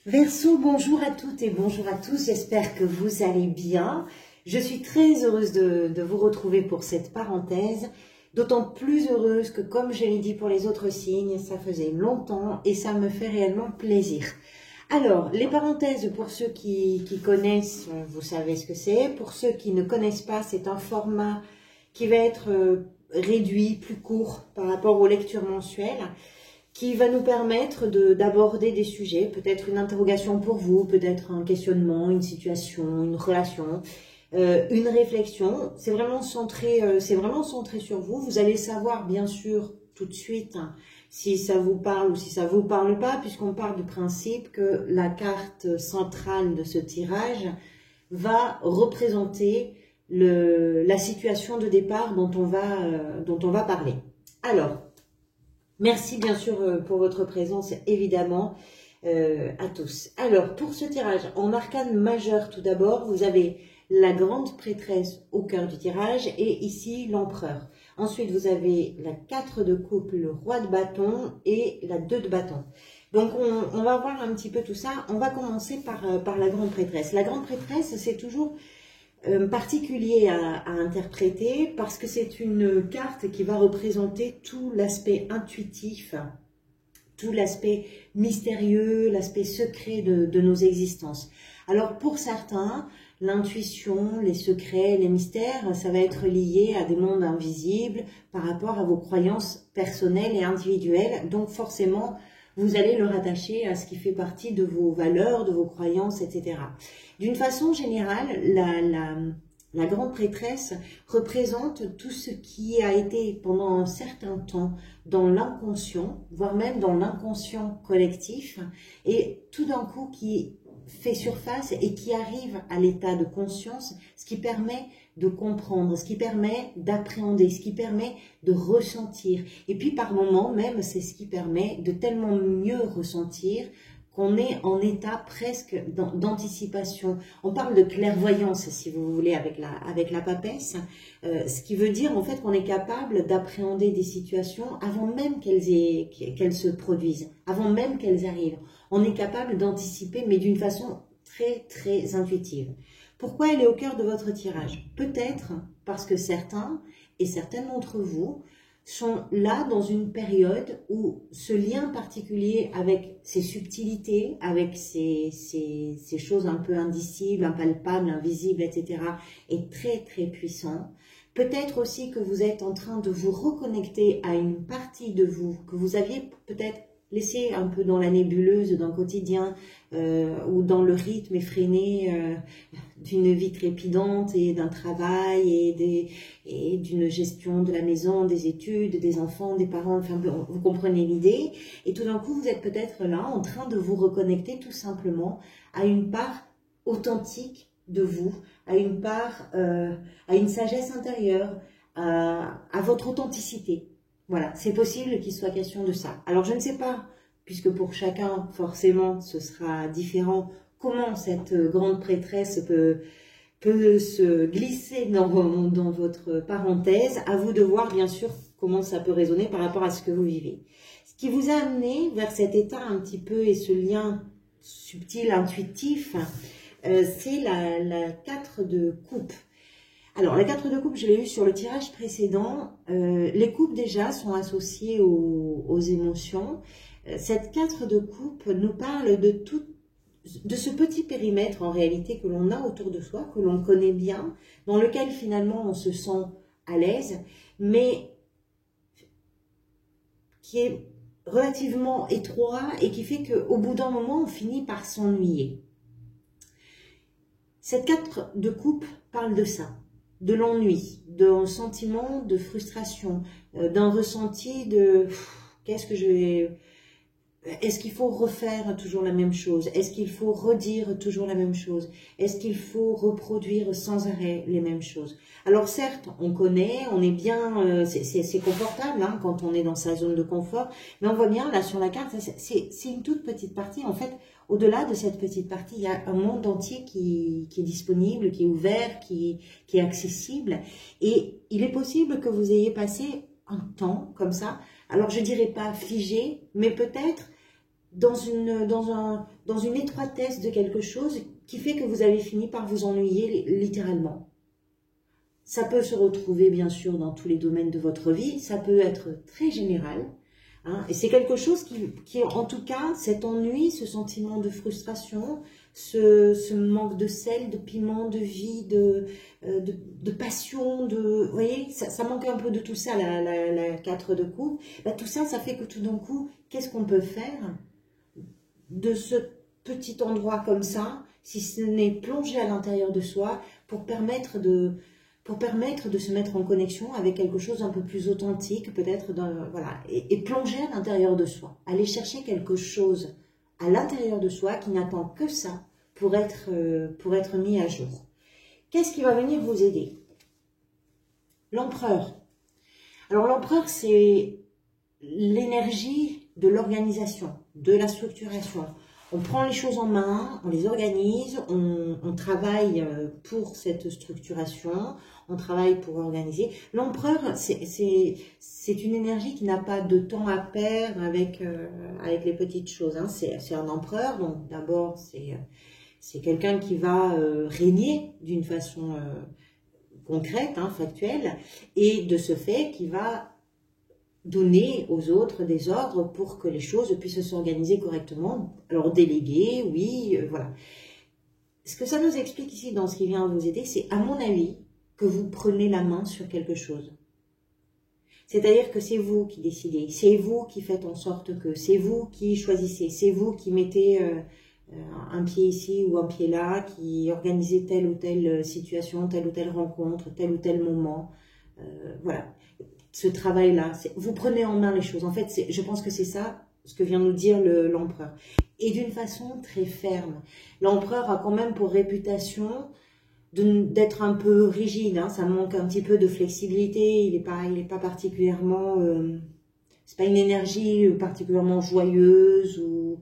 Verseau, bonjour à toutes et bonjour à tous, j'espère que vous allez bien. Je suis très heureuse de vous retrouver pour cette parenthèse, d'autant plus heureuse que, comme je l'ai dit pour les autres signes, ça faisait longtemps et ça me fait réellement plaisir. Alors, les parenthèses, pour ceux qui connaissent, vous savez ce que c'est. Pour ceux qui ne connaissent pas, c'est un format qui va être réduit, plus court par rapport aux lectures mensuelles, qui va nous permettre d'aborder des sujets, peut-être une interrogation pour vous, peut-être un questionnement, une situation, une relation, une réflexion. C'est vraiment centré sur vous. Vous allez savoir, bien sûr, tout de suite, hein, si ça vous parle ou si ça vous parle pas, puisqu'on part du principe que la carte centrale de ce tirage va représenter la situation de départ dont on va parler. Alors, merci bien sûr pour votre présence, évidemment, à tous. Alors, pour ce tirage, en arcane majeur, tout d'abord, vous avez la grande prêtresse au cœur du tirage et ici l'empereur. Ensuite, vous avez la 4 de coupe, le roi de bâton et la 2 de bâton. Donc, on va voir un petit peu tout ça. On va commencer par la grande prêtresse. La grande prêtresse, c'est toujours particulier à interpréter parce que c'est une carte qui va représenter tout l'aspect intuitif, tout l'aspect mystérieux, l'aspect secret de nos existences. Alors pour certains, l'intuition, les secrets, les mystères, ça va être lié à des mondes invisibles par rapport à vos croyances personnelles et individuelles. Donc forcément, vous allez le rattacher à ce qui fait partie de vos valeurs, de vos croyances, etc. D'une façon générale, la grande prêtresse représente tout ce qui a été pendant un certain temps dans l'inconscient, voire même dans l'inconscient collectif, et tout d'un coup qui fait surface et qui arrive à l'état de conscience, ce qui permet de comprendre, ce qui permet d'appréhender, ce qui permet de ressentir. Et puis par moments même, c'est ce qui permet de tellement mieux ressentir qu'on est en état presque d'anticipation. On parle de clairvoyance, si vous voulez, avec la papesse, ce qui veut dire en fait qu'on est capable d'appréhender des situations avant même qu'elles se produisent, avant même qu'elles arrivent. On est capable d'anticiper, mais d'une façon très, très intuitive. Pourquoi elle est au cœur de votre tirage? Peut-être parce que certains et certaines d'entre vous sont là dans une période où ce lien particulier avec ces subtilités, avec ces choses un peu indicibles, impalpables, invisibles, etc. est très très puissant. Peut-être aussi que vous êtes en train de vous reconnecter à une partie de vous que vous aviez peut-être laissé un peu dans la nébuleuse d'un quotidien ou dans le rythme effréné d'une vie trépidante et d'un travail et d'une gestion de la maison, des études, des enfants, des parents, enfin vous comprenez l'idée. Et tout d'un coup, vous êtes peut-être là en train de vous reconnecter tout simplement à une part authentique de vous, à une part, à une sagesse intérieure, à votre authenticité. Voilà, c'est possible qu'il soit question de ça. Alors, je ne sais pas, puisque pour chacun, forcément, ce sera différent, comment cette grande prêtresse peut se glisser dans votre parenthèse. À vous de voir, bien sûr, comment ça peut résonner par rapport à ce que vous vivez. Ce qui vous a amené vers cet état un petit peu et ce lien subtil, intuitif, c'est la 4 de coupe. Alors, la 4 de coupe, je l'ai eu sur le tirage précédent. Les coupes, déjà, sont associées aux émotions. Cette 4 de coupe nous parle de ce petit périmètre, en réalité, que l'on a autour de soi, que l'on connaît bien, dans lequel, finalement, on se sent à l'aise, mais qui est relativement étroit et qui fait qu'au bout d'un moment, on finit par s'ennuyer. Cette 4 de coupe parle de ça. De l'ennui, d'un sentiment de frustration, d'un ressenti de qu'est-ce que je vais... Est-ce qu'il faut refaire toujours la même chose? Est-ce qu'il faut redire toujours la même chose? Est-ce qu'il faut reproduire sans arrêt les mêmes choses? Alors certes, on connaît, on est bien, c'est confortable hein, quand on est dans sa zone de confort, mais on voit bien là sur la carte, c'est une toute petite partie. En fait, au-delà de cette petite partie, il y a un monde entier qui est disponible, qui est ouvert, qui est accessible. Et il est possible que vous ayez passé un temps comme ça. Alors je dirais pas figé, mais peut-être dans une étroitesse de quelque chose qui fait que vous avez fini par vous ennuyer littéralement. Ça peut se retrouver bien sûr dans tous les domaines de votre vie, ça peut être très général, hein, et c'est quelque chose qui, en tout cas, cet ennui, ce sentiment de frustration, ce manque de sel, de piment, de vie, de passion, vous voyez, ça manque un peu de tout ça, la 4 de coupe. Bah, tout ça, ça fait que tout d'un coup, qu'est-ce qu'on peut faire de ce petit endroit comme ça, si ce n'est plonger à l'intérieur de soi pour permettre de se mettre en connexion avec quelque chose d'un peu plus authentique, peut-être, voilà, et plonger à l'intérieur de soi. Aller chercher quelque chose à l'intérieur de soi qui n'attend que ça pour être mis à jour. Qu'est-ce qui va venir vous aider? L'empereur. Alors l'empereur, c'est l'énergie de l'organisation, de la structuration. On prend les choses en main, on les organise, on travaille pour cette structuration, on travaille pour organiser. L'empereur, c'est une énergie qui n'a pas de temps à perdre avec les petites choses, hein. C'est un empereur, donc d'abord c'est quelqu'un qui va régner d'une façon concrète, hein, factuelle, et de ce fait qui va donner aux autres des ordres pour que les choses puissent s'organiser correctement. Alors déléguer, oui, voilà. Ce que ça nous explique ici dans ce qui vient vous aider, c'est à mon avis que vous prenez la main sur quelque chose. C'est-à-dire que c'est vous qui décidez, c'est vous qui faites en sorte que, c'est vous qui choisissez, c'est vous qui mettez un pied ici ou un pied là, qui organisez telle ou telle situation, telle ou telle rencontre, tel ou tel moment. Voilà. Ce travail-là, vous prenez en main les choses. En fait, je pense que c'est ça, ce que vient nous dire l'empereur. Et d'une façon très ferme. L'empereur a quand même pour réputation d'être un peu rigide, hein. Ça manque un petit peu de flexibilité. Il est pas particulièrement... c'est pas une énergie particulièrement joyeuse ou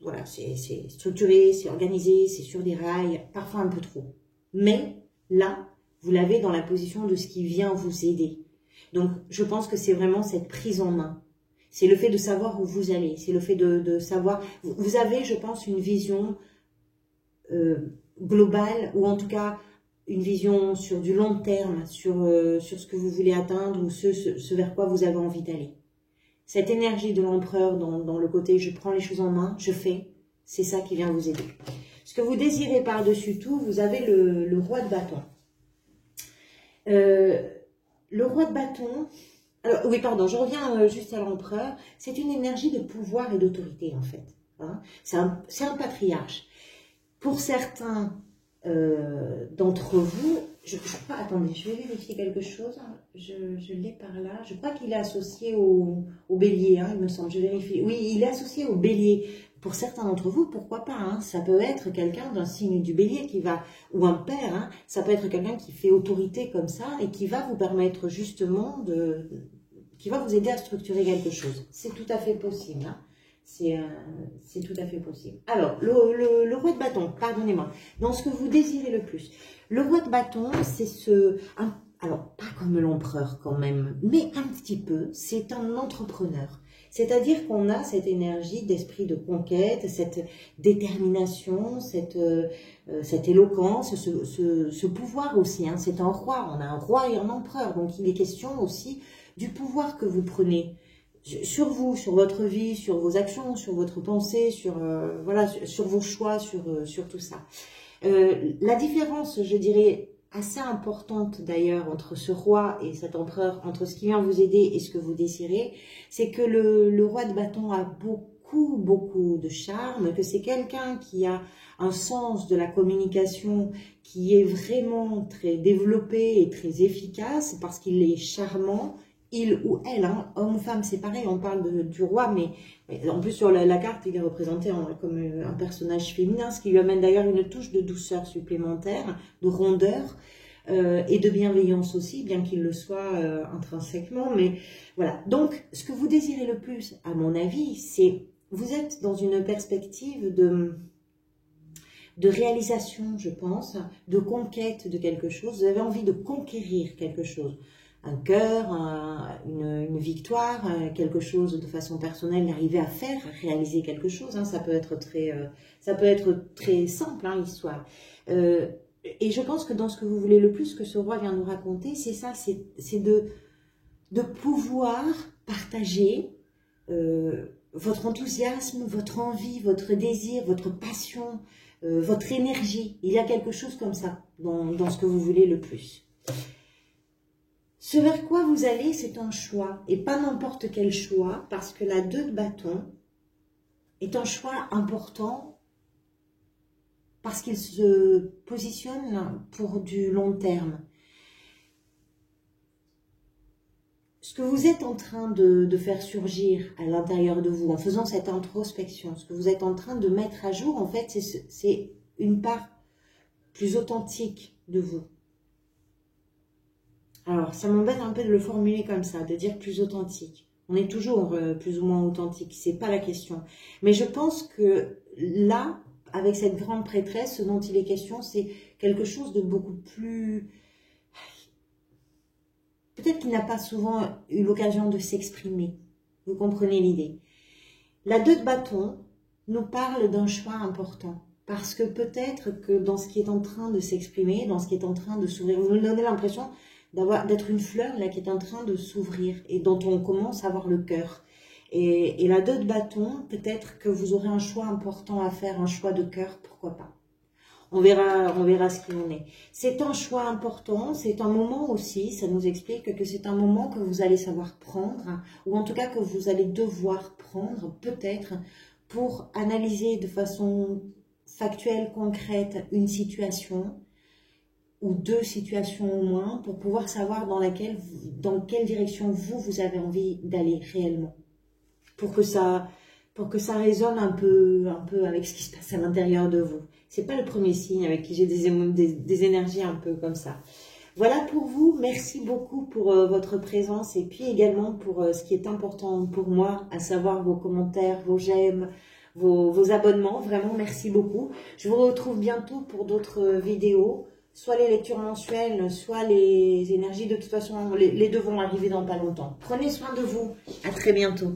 voilà, c'est structuré, c'est organisé, c'est sur des rails, parfois un peu trop. Mais là, vous l'avez dans la position de ce qui vient vous aider. Donc, je pense que c'est vraiment cette prise en main. C'est le fait de savoir où vous allez. C'est le fait de savoir... Vous avez, je pense, une vision globale, ou en tout cas, une vision sur du long terme, sur ce que vous voulez atteindre, ou ce vers quoi vous avez envie d'aller. Cette énergie de l'empereur dans le côté « je prends les choses en main, je fais », c'est ça qui vient vous aider. Ce que vous désirez par-dessus tout, vous avez le roi de bâton. Le roi de bâton, alors oui pardon, je reviens juste à l'empereur, c'est une énergie de pouvoir et d'autorité en fait, hein. C'est un patriarche. Pour certains d'entre vous, je crois, attendez, je vais vérifier quelque chose, je l'ai par là, je crois qu'il est associé au bélier, hein, il me semble, je vérifie, oui il est associé au bélier. Pour certains d'entre vous, pourquoi pas, hein, ça peut être quelqu'un d'un signe du bélier qui va, ou un père, hein, ça peut être quelqu'un qui fait autorité comme ça et qui va vous permettre justement qui va vous aider à structurer quelque chose. C'est tout à fait possible, hein. C'est tout à fait possible. Alors, le roi de bâton, pardonnez-moi, dans ce que vous désirez le plus, le roi de bâton, c'est alors pas comme l'empereur quand même, mais un petit peu, c'est un entrepreneur. C'est-à-dire qu'on a cette énergie d'esprit de conquête, cette détermination, cette éloquence, ce pouvoir aussi, hein. C'est un roi, on a un roi et un empereur, donc il est question aussi du pouvoir que vous prenez sur vous, sur votre vie, sur vos actions, sur votre pensée, voilà, sur vos choix, sur tout ça. La différence, je dirais, assez importante d'ailleurs entre ce roi et cet empereur, entre ce qui vient vous aider et ce que vous désirez, c'est que le roi de bâton a beaucoup de charme, que c'est quelqu'un qui a un sens de la communication qui est vraiment très développé et très efficace parce qu'il est charmant. Il ou elle, hein, homme ou femme, c'est pareil, on parle du roi, mais en plus sur la carte, il est représenté comme un personnage féminin, ce qui lui amène d'ailleurs une touche de douceur supplémentaire, de rondeur et de bienveillance aussi, bien qu'il le soit intrinsèquement. Mais voilà, donc ce que vous désirez le plus, à mon avis, c'est, vous êtes dans une perspective de réalisation, je pense, de conquête de quelque chose, vous avez envie de conquérir quelque chose. un cœur, une victoire, quelque chose de façon personnelle, d'arriver à faire, réaliser quelque chose. Hein, ça peut être très simple, hein, l'histoire. Et je pense que dans ce que vous voulez le plus que ce roi vient nous raconter, c'est ça, c'est de pouvoir partager votre enthousiasme, votre envie, votre désir, votre passion, votre énergie. Il y a quelque chose comme ça dans ce que vous voulez le plus. Ce vers quoi vous allez, c'est un choix, et pas n'importe quel choix, parce que la 2 de bâton est un choix important, parce qu'il se positionne pour du long terme. Ce que vous êtes en train de faire surgir à l'intérieur de vous, en faisant cette introspection, ce que vous êtes en train de mettre à jour, en fait, c'est une part plus authentique de vous. Alors, ça m'embête un peu de le formuler comme ça, de dire plus authentique. On est toujours plus ou moins authentique, c'est pas la question. Mais je pense que là, avec cette grande prêtresse, ce dont il est question, c'est quelque chose de beaucoup plus... Peut-être qu'il n'a pas souvent eu l'occasion de s'exprimer. Vous comprenez l'idée. La 2 de bâton nous parle d'un choix important. Parce que peut-être que dans ce qui est en train de s'exprimer, dans ce qui est en train de s'ouvrir, vous nous donnez l'impression d'être une fleur là qui est en train de s'ouvrir et dont on commence à avoir le cœur. Et la 2 de bâton, peut-être que vous aurez un choix important à faire, un choix de cœur, pourquoi pas. On verra ce qu'il en est. C'est un choix important, c'est un moment aussi, ça nous explique que c'est un moment que vous allez savoir prendre, ou en tout cas que vous allez devoir prendre, peut-être, pour analyser de façon factuelle, concrète, une situation, ou 2 situations au moins, pour pouvoir savoir dans quelle direction vous avez envie d'aller réellement. Pour que ça résonne un peu avec ce qui se passe à l'intérieur de vous. C'est pas le premier signe avec qui j'ai des énergies un peu comme ça. Voilà pour vous. Merci beaucoup pour votre présence et puis également pour ce qui est important pour moi, à savoir vos commentaires, vos j'aime, vos abonnements. Vraiment, merci beaucoup. Je vous retrouve bientôt pour d'autres vidéos. Soit les lectures mensuelles, soit les énergies. De toute façon, les 2 vont arriver dans pas longtemps. Prenez soin de vous. À très bientôt.